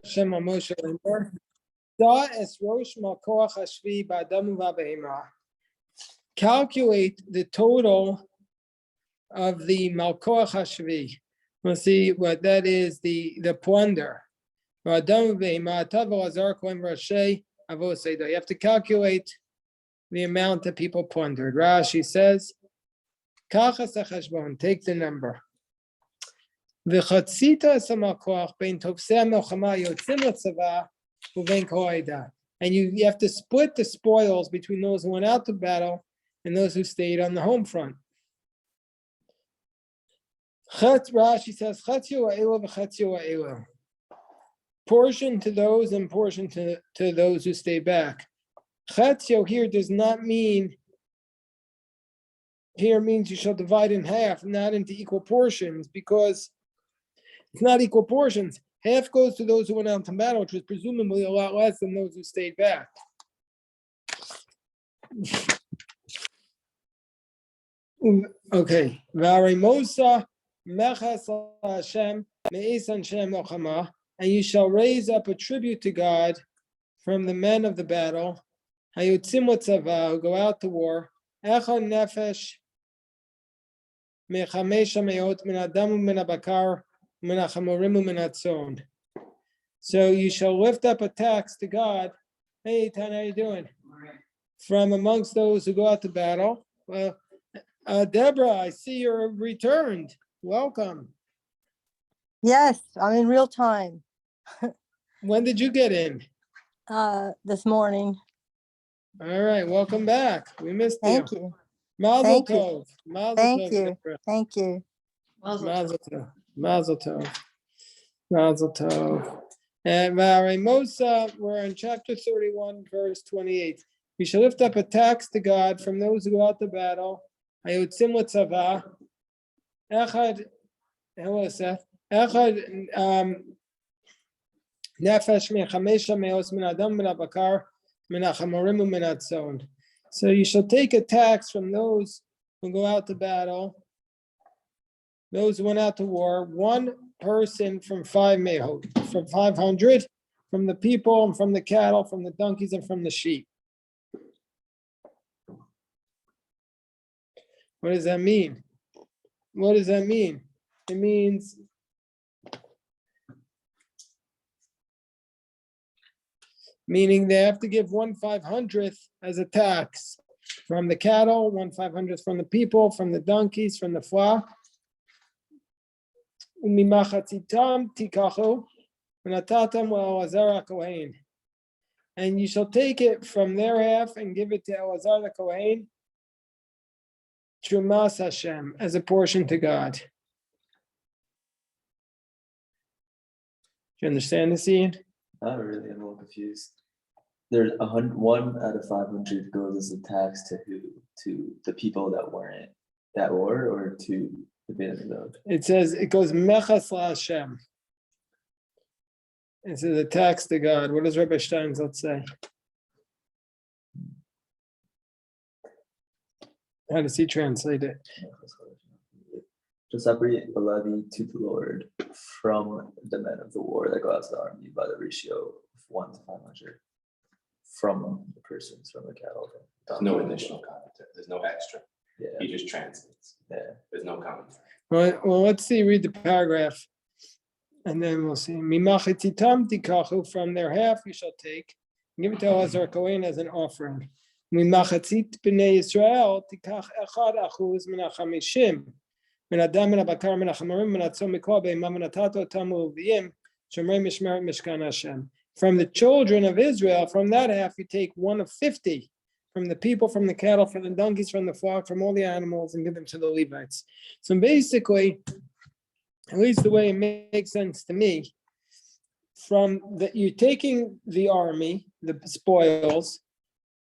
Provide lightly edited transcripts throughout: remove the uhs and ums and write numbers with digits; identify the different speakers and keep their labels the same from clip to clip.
Speaker 1: Hashem Moshe Lemor. Da es rosh malkoach hashvi ba'adam u'ba'behema. Calculate the total of the malkoach hashvi. We'll see what that is. The plunder. Ba'adam u'behema tavo azar kohen rashi avos seda. You have to calculate the amount that people plundered. Rashi says, "Kachas hacheshbon." Take the number. V'chatzita samalkoach bein tovsei melchama yotzim letzava. And you have to split the spoils between those who went out to battle and those who stayed on the home front. Rashi says, portion to those and portion to those who stay back. Chatzio here does not mean, here means you shall divide in half, not into equal portions, because it's not equal portions. Half goes to those who went out to battle, which was presumably a lot less than those who stayed back. Okay. And you shall raise up a tribute to God from the men of the battle, who go out to war. So you shall lift up a tax to God. Hey, Tan, how you doing? From amongst those who go out to battle. Well, Deborah, I see you're returned. Welcome.
Speaker 2: Yes, I'm in real time.
Speaker 1: When did you get in?
Speaker 2: This morning.
Speaker 1: All right, welcome back. We missed you.
Speaker 2: Thank you.
Speaker 1: Mazel
Speaker 2: Thank
Speaker 1: tov. Mazel
Speaker 2: Thank
Speaker 1: tov,
Speaker 2: you.
Speaker 1: Deborah.
Speaker 2: Thank you.
Speaker 1: Mazel tov. Mazel tov. Mazel tov. And Mosa, we're in chapter 31, verse 28. We shall lift up a tax to God from those who go out to battle. Hayotzim l'tzava. Echad, hello Seth. Echad nefesh me'chamesha me'os min adam min abakar min achamorim u'min atzon. So you shall take a tax from those who go out to battle, those who went out to war, one person from 500, from the people and from the cattle, from the donkeys and from the sheep. What does that mean? What does that mean? It means meaning they have to give 1/500th as a tax from the cattle, 1/500th from the people, from the donkeys, from the flock. And you shall take it from their half and give it to Elazar the Kohen, Trumas Hashem, as a portion to God. Do you understand this, Ian?
Speaker 3: Not really, I'm a little confused. There's 1 out of 500 goes as a tax to who? To the people that weren't at war, or to the Beit HaMikdash?
Speaker 1: It says it goes Mechas La Hashem. It says a tax to God. What does Rabbi Steinsaltz say? How does he translate it?
Speaker 3: To separate the levy to the Lord from the men of the war that go out to the army by the ratio of 1 to 500 from the persons, from the cattle.
Speaker 4: There's no additional commentary. There's no extra.
Speaker 3: Yeah.
Speaker 4: He just translates.
Speaker 3: Yeah.
Speaker 4: There's no commentary.
Speaker 1: Well, let's see. Read the paragraph, and then we'll see. Mimachetitam tikachu, from their half you shall take, give it to Elazar Kohen as an offering. Mimachatzit b'nei Yisrael tikach echad achuz min hachamishim min adam min habakar min hachamorim min atzon mikol be'imam min atato tamu uviyim shomrei mishmeret mishkan Hashem. From the children of Israel, from that half you take 1/50 from the people, from the cattle, from the donkeys, from the flock, from all the animals, and give them to the Levites. So basically, at least the way it makes sense to me, from that you're taking the army, the spoils,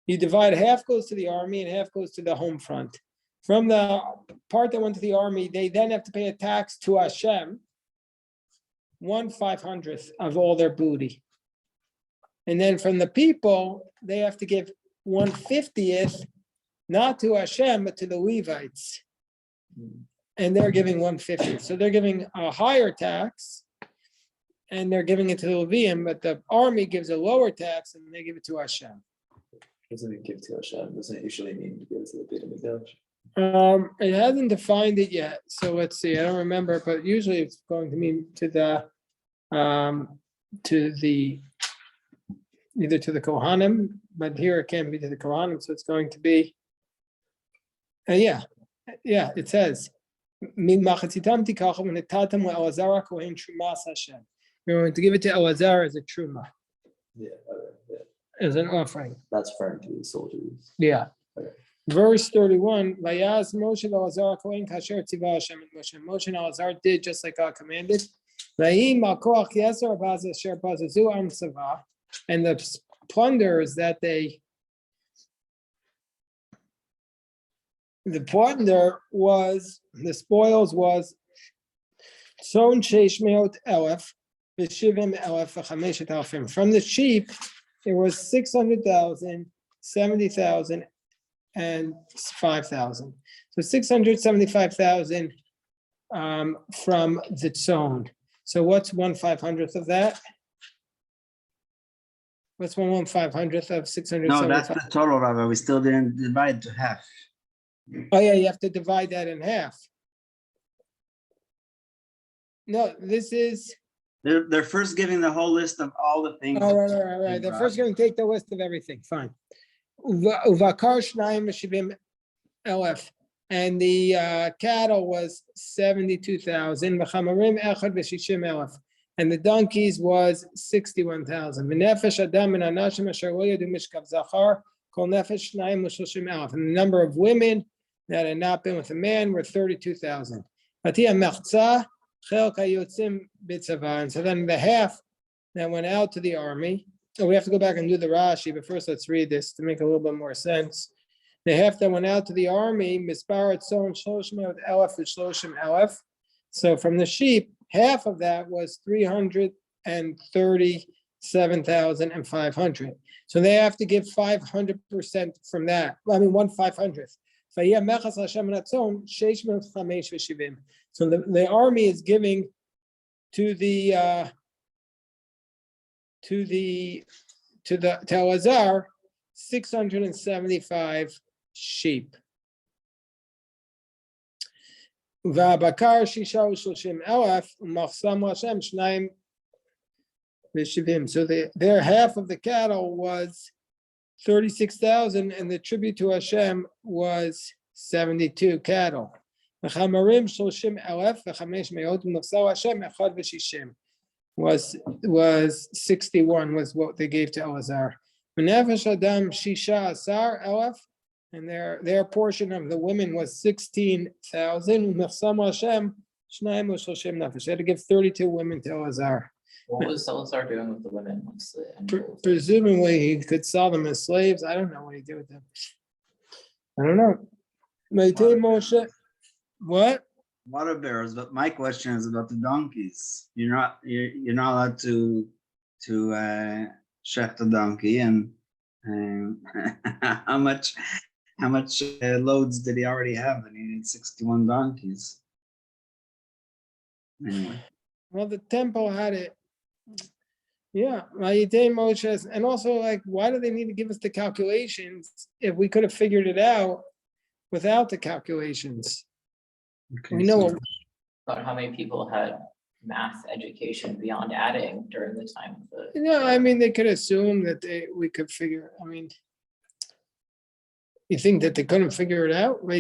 Speaker 1: you divide, half goes to the army and half goes to the home front. From the part that went to the army, they then have to pay a tax to Hashem, 1/500th of all their booty. And then from the people, they have to give 1/50th, not to Hashem, but to the Levites. And they're giving 1/50th. So they're giving a higher tax and they're giving it to the Levium, but the army gives a lower tax and they give it to Hashem.
Speaker 3: Doesn't it give to Hashem? Doesn't it usually mean to give it to the Beit HaMikdash?
Speaker 1: It hasn't defined it yet, so let's see. I don't remember, but usually it's going to mean to the either to the Kohanim, but here it can't be to the Kohanim, so it's going to be. Yeah, it says. We're going to give it to Elazar as a truma,
Speaker 3: Yeah, yeah.
Speaker 1: as an offering.
Speaker 3: That's referring to the soldiers.
Speaker 1: Yeah.
Speaker 3: Okay.
Speaker 1: Verse 31, Vayaz Moshe Elazar Kohen kasher tzivah Hashem et Moshe. Moshe and Elazar did just like God commanded. And the plunders that the plunder was, the spoils was Son Sheish Meot Elef, V'Shivim Elef V'Chameshet Alfim. From the sheep, it was 600,000, 70,000, and 5,000. So 675,000 from the tzon. So what's 1/500th of that? What's 1/500th of 675?
Speaker 5: No, that's the total, Rabbi. We still didn't divide to half.
Speaker 1: Oh yeah, you have to divide that in half. No, this is.
Speaker 5: They're first giving the whole list of all the things.
Speaker 1: All right. They're first going to take the list of everything. Fine. Uvakar shnayim v'shivim elef, and the cattle was 72,000. V'chamarim echad v'shishim elef, and the donkeys was 61,000. V'nefesh adam and anashim asher lo yadu mishkav zachar kol nefesh shnayim l'shoshim elef, and the number of women that had not been with a man were 32,000. Atiyah mechza chel kayotzim b'tzava, and so then the half that went out to the army. So we have to go back and do the Rashi, but first let's read this to make a little bit more sense. The half that went out to the army, misparat son shloshim elef v'shloshim elef. So from the sheep, half of that was 337,500. So they have to give 500% from that. I mean, 1/500th. So the army is giving to Elazar 675 sheep. V'abakar shisha u'shloshim elef u'machsam Hashem shnayim v'shivim. So their half of the cattle was 36,000, and the tribute to Hashem was 72 cattle. V'chamarim shloshim elef v'chamesh me'ot u'machsam Hashem echad v'shishim. Was 61 was what they gave to Elazar. V'nefesh adam shisha asar elef, and their portion of the women was 16,000. U'mechsam Hashem shnayim u'shloshim nefesh. They had to give 32 women to Elazar.
Speaker 6: What was Elazar doing with the women? What's the end goal?
Speaker 1: Presumably he could sell them as slaves. I don't know what he did with them. I don't know. Moshe, what?
Speaker 5: Water bearers, but my question is about the donkeys. You're not allowed to shecht a donkey, and how much loads did he already have? And he needed 61 donkeys. Anyway,
Speaker 1: Well, the temple had it. Yeah, Moshe, and also like, why do they need to give us the calculations if we could have figured it out without the calculations?
Speaker 5: okay,
Speaker 1: We know.
Speaker 5: so-
Speaker 6: About how many people had math education beyond adding during the time of the.
Speaker 1: No, I mean, they could assume that we could figure, I mean, you think that they couldn't figure it out? And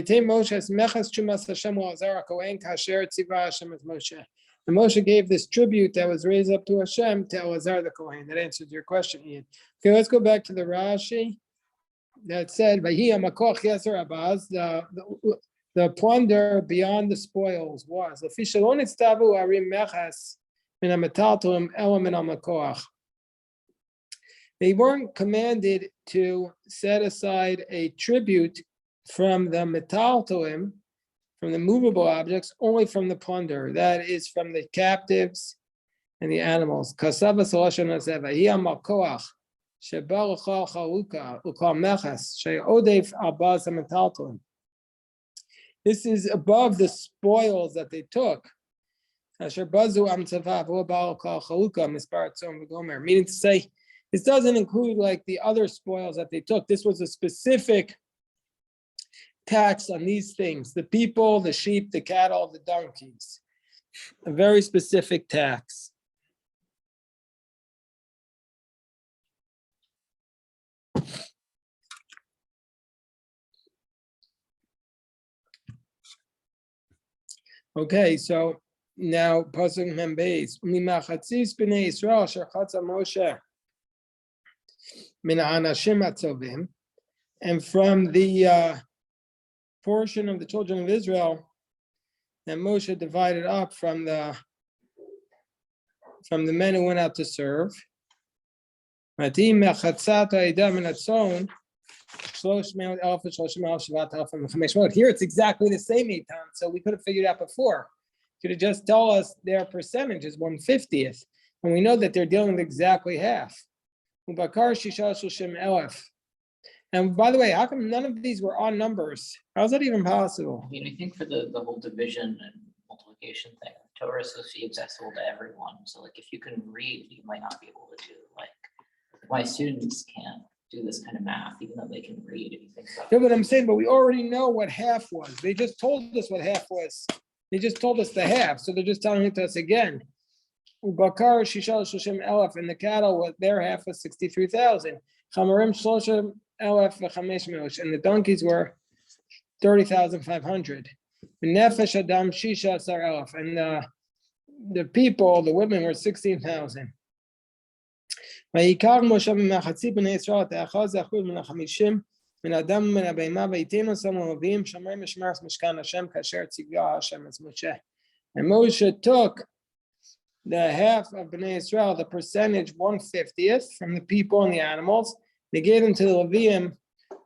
Speaker 1: Moshe gave this tribute that was raised up to Hashem to Elazar the Kohen. That answers your question, Ian. Okay, let's go back to the Rashi that said, the plunder beyond the spoils was they weren't commanded to set aside a tribute from the metaltoim, from the movable objects, only from the plunder. That is from the captives and the animals. This is above the spoils that they took. Meaning to say, this doesn't include like the other spoils that they took. This was a specific tax on these things: the people, the sheep, the cattle, the donkeys. A very specific tax. Okay, so now Pasuk Mem Beis Mimachatzis b'nei Yisrael asher chatza Moshe min ha'anashim atzovim, and from the portion of the children of Israel that Moshe divided up from the men who went out to serve. Matim mechatzat ha'edah min hatzon. Here it's exactly the same Eitan, so we could have figured out before. Could have just told us their percentage is 1/50th, and we know that they're dealing with exactly half. And by the way, how come none of these were on numbers? How's that even possible?
Speaker 6: I mean, I think for the whole division and multiplication thing, Torah is supposed to be accessible to everyone. So like if you can read, you might not be able to do like my students can't do this kind of math, even though they can read. If you think about
Speaker 1: Yeah, but I'm saying, but we already know what half was. They just told us what half was. They just told us the half, so they're just telling it to us again. Bakar Shishal Shoshim Elef, and the cattle, their half was 63,000. Chamarim Shoshim Elef v'chamesh meosh, and the donkeys were 30,500. Nefesh Adam Shisha Sar Elef, and the people, the women, were 16,000. ויקח משה ממחצית בני ישראל את האחוז האחוז מן החמישים מן האדם ומן הבהמה ויתן אותם הלוויים שומרים משמר משכן השם כאשר ציווה השם את משה. And Moshe took the half of Bnei Israel, the percentage 1/50th from the people and the animals. They gave them to the Leviim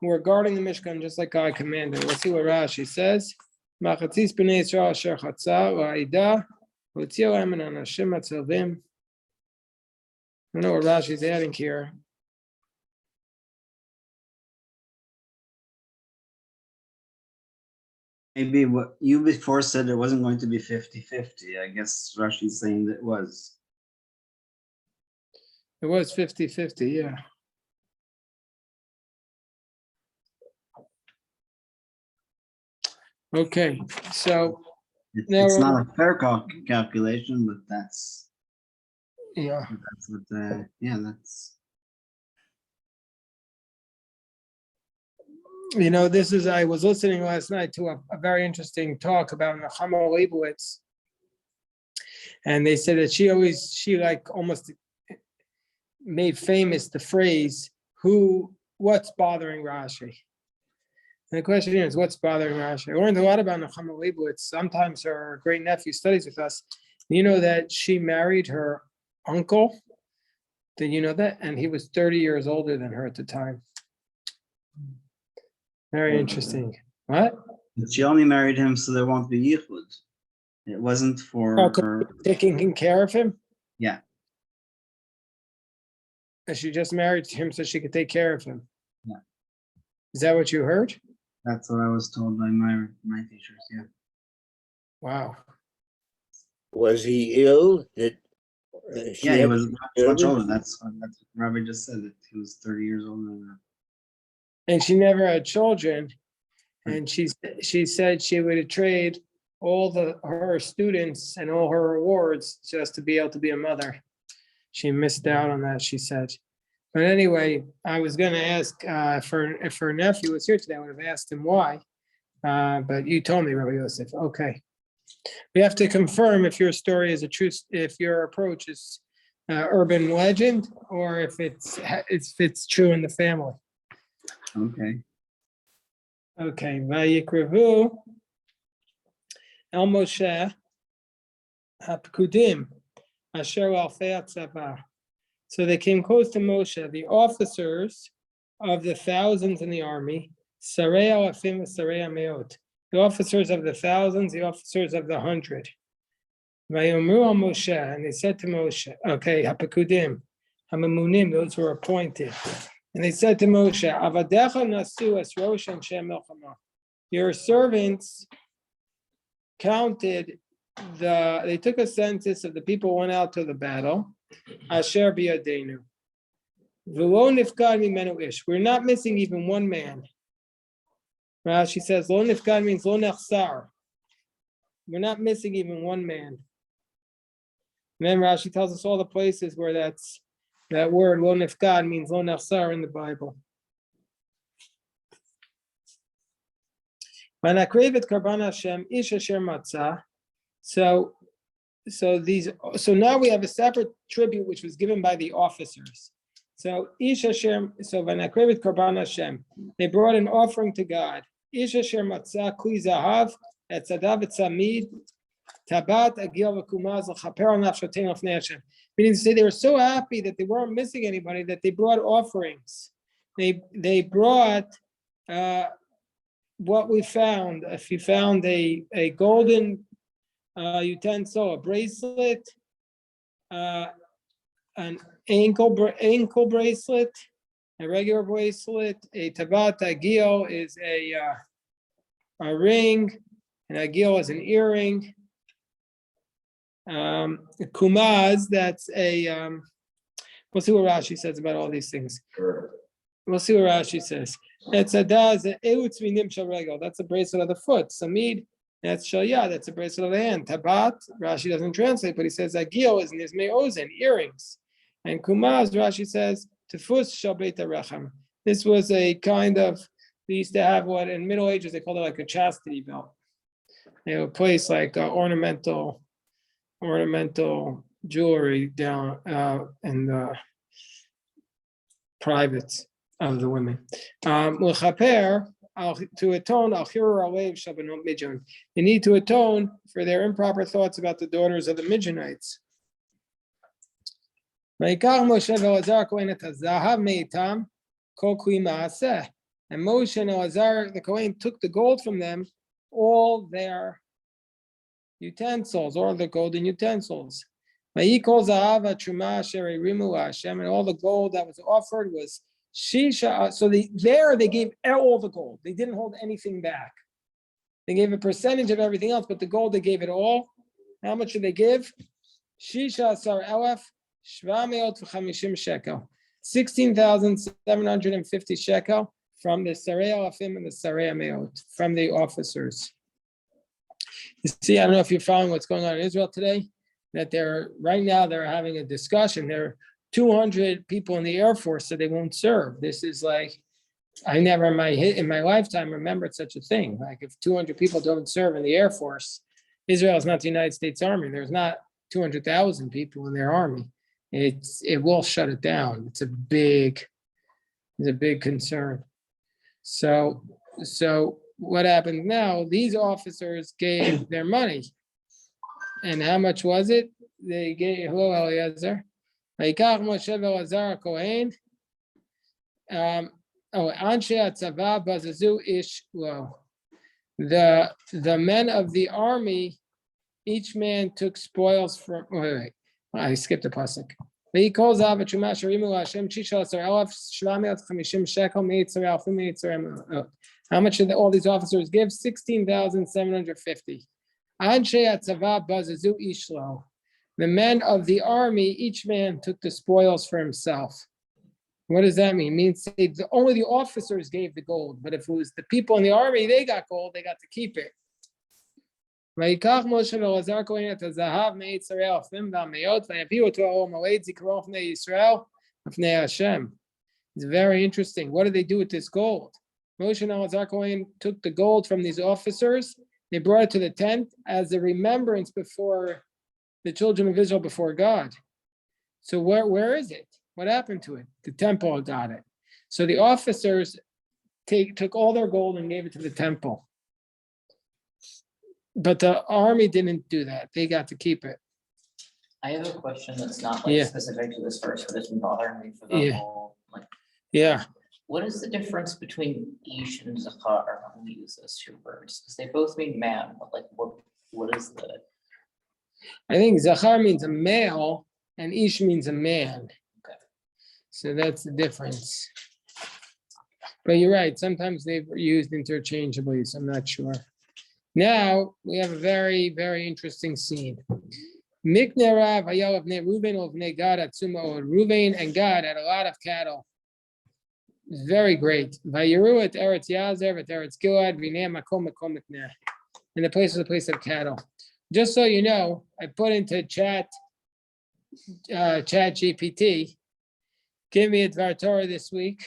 Speaker 1: who were guarding the Mishkan just like God commanded. Let's see what Rashi says. מחצית בני ישראל אשר חצה והעדה והוציאו להם מן האנשים הצלבים. I don't know what Rashi's adding here.
Speaker 5: Maybe what you before said it wasn't going to be 50-50. I guess Rashi's saying that it was.
Speaker 1: It was 50-50, yeah. Okay, so Now,
Speaker 5: It's not a fair calculation, but that's
Speaker 1: yeah.
Speaker 5: what, that's.
Speaker 1: This is, I was listening last night to a very interesting talk about Nechama Leibowitz. And they said that she like almost made famous the phrase, what's bothering Rashi? And the question is, what's bothering Rashi? I learned a lot about Nechama Leibowitz. Sometimes her great nephew studies with us. You know that she married her uncle? Did you know that? And he was 30 years older than her at the time. Very interesting. What?
Speaker 5: She only married him so there won't be yichud. It wasn't for her.
Speaker 1: Taking care of him?
Speaker 5: Yeah.
Speaker 1: And she just married him so she could take care of him.
Speaker 5: Yeah.
Speaker 1: Is that what you heard?
Speaker 5: That's what I was told by my teachers. Yeah.
Speaker 1: Wow.
Speaker 7: Was he ill? He
Speaker 5: was much older. That's what Rabbi just said, that he was 30 years older than her.
Speaker 1: And she never had children. And she said she would trade all her students and all her awards just to be able to be a mother. She missed out on that, she said. But anyway, I was going to ask if her nephew was here today, I would have asked him why. But you told me, Rabbi Yosef. Okay. We have to confirm if your story is a true, if your approach is urban legend, or if it's true in the family.
Speaker 5: Okay.
Speaker 1: Okay. Vayikrevu El Moshe Hapkudim Asher Alfei Tzava. So they came close to Moshe, the officers of the thousands in the army, Sarei Alafim Sarei Ameot, the officers of the thousands, the officers of the 100. Vayomru al Moshe, and they said to Moshe, okay, Hapakudim, Hamamunim, those who were appointed. And they said to Moshe, Avadecha nasu es rosh anshe milchama. Your servants counted they took a census of the people who went out to the battle. Asher biyadenu. V'lo nifkad mimenu ish. We're not missing even one man. Rashi says lo nifkad means lo nechsar. We're not missing even one man. And then Rashi tells us all the places where that word lo nifkad means lo nechsar in the Bible. V'nakrevet karban Hashem ish asher matzah. So now we have a separate tribute which was given by the officers. So Ish Hashem, so Vanakrevet Karban Hashem, they brought an offering to God. Ish Hashem Matzah Kli Zahav et Tzadav et Tzamid Tabat Agil v'Kumaz l'Chaper al Nafshotein l'Fnei Hashem. Meaning to say they were so happy that they weren't missing anybody that they brought offerings. They brought what we found. If you found a golden utensil, a bracelet, an ankle bracelet, a regular bracelet, a tabat agil is a ring, and agil is an earring. Kumaz, that's a we'll see what Rashi says about all these things. We'll see what Rashi says. That's a regal. That's a bracelet of the foot. Samid, that's shalya. That's a bracelet of the hand. Tabat, Rashi doesn't translate, but he says agil is nizmei ozen, earrings. And kumaz, Rashi says tefus shal beit rechem. This was a kind of, they used to have what in Middle Ages they called it like a chastity belt. They would place like ornamental jewelry down in the privates of the women. L'chaper, to atone, they need to atone for their improper thoughts about the daughters of the Midianites. And Moshe and Elazar, the Kohen, took the gold from them, all their utensils, all the golden utensils. And all the gold that was offered was Shisha. So they gave all the gold. They didn't hold anything back. They gave a percentage of everything else, but the gold, they gave it all. How much did they give? Shisha Asar Elef Shvameot v'Chamishim shekel. 16,750 shekel from the Sarei Alafim and the Sarei Meot, from the officers. You see, I don't know if you're following what's going on in Israel today, that right now they're having a discussion. There are 200 people in the Air Force that they won't serve. This is like, I never in my lifetime remembered such a thing. Like if 200 people don't serve in the Air Force, Israel is not the United States Army. There's not 200,000 people in their army. It will shut it down. It's a big concern. So what happened now? These officers gave their money. And how much was it? They gave, hello, Eliezer. Vayikach Moshe ve'Elazar Kohen. Anshe Atzava bazazu ish lo. The men of the army, each man took spoils from. Wait. I skipped a pasuk. Vayikol zav v'truma sharimu Hashem shisha asar elaf shvameot chamishim shekel meitzar alfim meitzar. How much did all these officers give? 16,750. Anshe Atzava bazazu ish lo. The men of the army, each man took the spoils for himself. What does that mean? It means only the officers gave the gold, but if it was the people in the army, they got gold, they got to keep it. Vayikach Moshe ve'Elazar Kohen et hazahav meitzarei alfim v'ameot vayaviu to ha'ol moed zikaron fnei Yisrael v'fnei Hashem. It's very interesting. What did they do with this gold? Moshe and Elazar Kohen took the gold from these officers. They brought it to the tent as a remembrance before the children of Israel before God. So where is it? What happened to it? The temple got it. So the officers took all their gold and gave it to the temple. But the army didn't do that. They got to keep it.
Speaker 6: I have a question that's not like specific to this verse, but it's been bothering me for the whole, like.
Speaker 1: Yeah.
Speaker 6: What is the difference between Ish and Zachar when we use those two words? Because they both mean man, but like what is the?
Speaker 1: I think Zachar means a male and Ish means a man.
Speaker 6: Okay.
Speaker 1: So that's the difference. But you're right, sometimes they've used interchangeably, so I'm not sure. Now we have a very, very interesting scene. Mikne Rav Hayal of Reuben of Gad Atzuma. Reuben and Gad had a lot of cattle. It's very great. Vayiru at Eretz Yazer, at Eretz Gilad, Vinei Makom Makom Mikneh. And the place was a place of cattle. Just so you know, I put into chat GPT, give me a Dvar Torah this week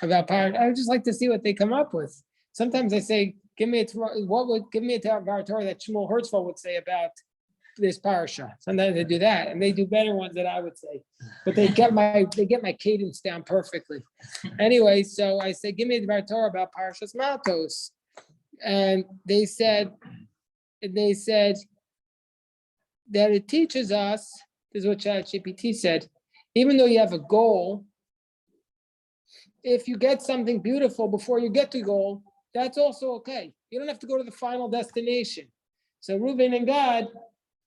Speaker 1: about power. I would just like to see what they come up with. Sometimes I say, give me a Dvar Torah that Shmuel Herzfeld would say about this parasha. Sometimes they do that, and they do better ones than I would say. But they get my cadence down perfectly. Anyway, so I say, give me a Dvar Torah about Parashas Matos, and they said that it teaches us. This is what ChatGPT said. Even though you have a goal, if you get something beautiful before you get to goal, that's also okay. You don't have to go to the final destination. So Reuben and Gad,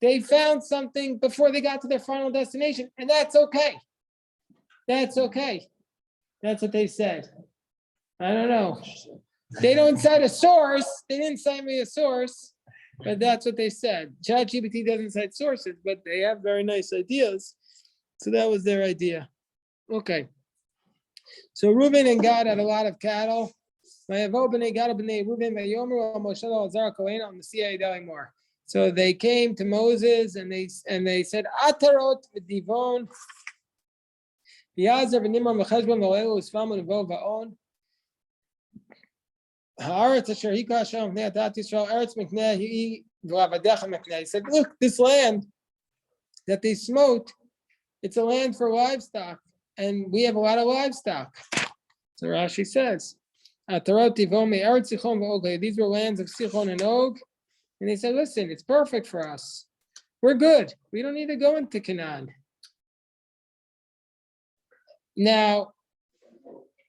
Speaker 1: they found something before they got to their final destination, and that's okay. That's okay. That's what they said. I don't know. They don't cite a source. They didn't cite me a source, but that's what they said. ChatGPT doesn't cite sources, but they have very nice ideas. So that was their idea. Okay. So Reuben and Gad had a lot of cattle. So they came to Moses and they said, Atarot v'divon, v'yazer v'nimar v'cheshbon v'olelu v'sfam v'vo v'on. Haaretz asher hika Hashem v'nei adat Yisrael eretz mikneh hi v'avadecha mikneh. He said, look, this land that they smote, it's a land for livestock, and we have a lot of livestock. So Rashi says, Atarot tivon me'eretz Sichon v'og. These were lands of Sichon and Og. And they said, listen, it's perfect for us. We're good. We don't need to go into Canaan. Now,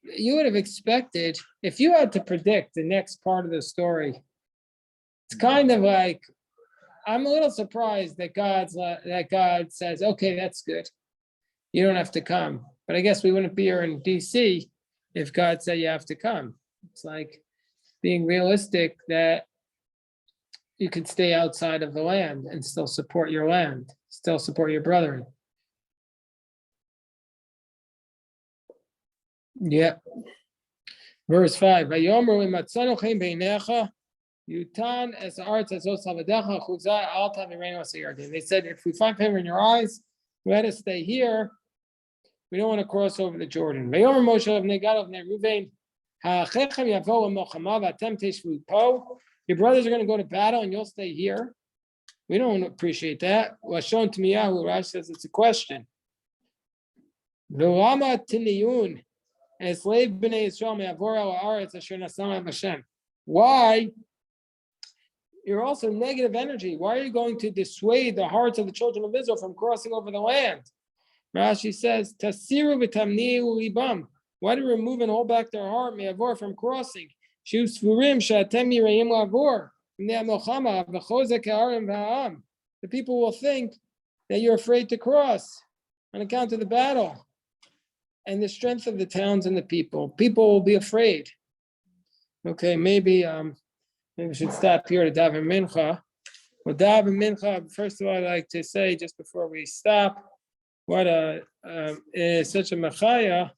Speaker 1: you would have expected, if you had to predict the next part of the story, it's kind of like, I'm a little surprised that God says, okay, that's good. You don't have to come. But I guess we wouldn't be here in DC if God said you have to come. It's like being realistic that you could stay outside of the land and still support your land, still support your brethren. Yeah. Verse 5. They said, if we find favor in your eyes, let us stay here. We don't want to cross over the Jordan. Your brothers are going to go to battle and you'll stay here. We don't appreciate that. Lashon Tmiyahu, Rashi says it's a question. Why? You're also negative energy. Why are you going to dissuade the hearts of the children of Israel from crossing over the land? Rashi says, Tasiru v'tamniu libam. Why do you remove and hold back their heart from crossing? The people will think that you're afraid to cross on account of the battle and the strength of the towns and the people. People will be afraid. Okay, maybe we should stop here to daven mincha. Well, daven mincha. First of all, I'd like to say just before we stop, what such a machaya.